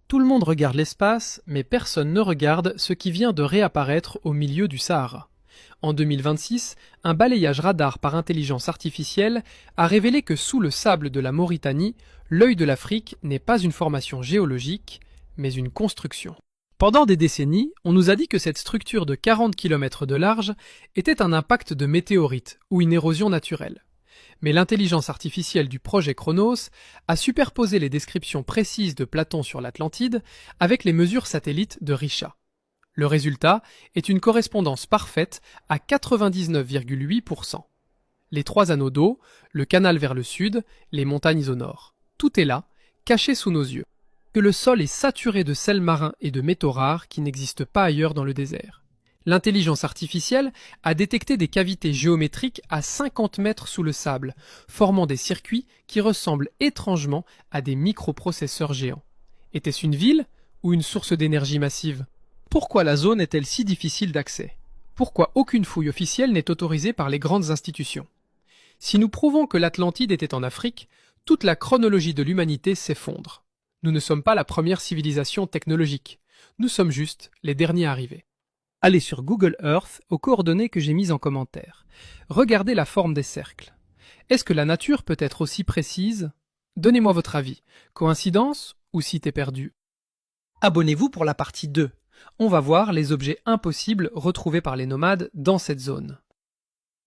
Tout le monde regarde l'espace, mais personne ne regarde ce qui vient de réapparaître au milieu du Sahara. En 2026, un balayage radar par intelligence artificielle a révélé que sous le sable de la Mauritanie, l'œil de l'Afrique n'est pas une formation géologique, mais une construction. Pendant des décennies, on nous a dit que cette structure de 40 km de large était un impact de météorite ou une érosion naturelle. Mais l'intelligence artificielle du projet Chronos a superposé les descriptions précises de Platon sur l'Atlantide avec les mesures satellites de Risha. Le résultat est une correspondance parfaite à 99,8%. Les trois anneaux d'eau, le canal vers le sud, les montagnes au nord. Tout est là, caché sous nos yeux. Que le sol est saturé de sels marins et de métaux rares qui n'existent pas ailleurs dans le désert. L'intelligence artificielle a détecté des cavités géométriques à 50 mètres sous le sable, formant des circuits qui ressemblent étrangement à des microprocesseurs géants. Était-ce une ville ou une source d'énergie massive? Pourquoi la zone est-elle si difficile d'accès? Pourquoi aucune fouille officielle n'est autorisée par les grandes institutions? Si nous prouvons que l'Atlantide était en Afrique, toute la chronologie de l'humanité s'effondre. Nous ne sommes pas la première civilisation technologique, nous sommes juste les derniers arrivés. Allez sur Google Earth aux coordonnées que j'ai mises en commentaire. Regardez la forme des cercles. Est-ce que la nature peut être aussi précise? Donnez-moi votre avis. Coïncidence ou cité perdue? Abonnez-vous pour la partie 2. On va voir les objets impossibles retrouvés par les nomades dans cette zone.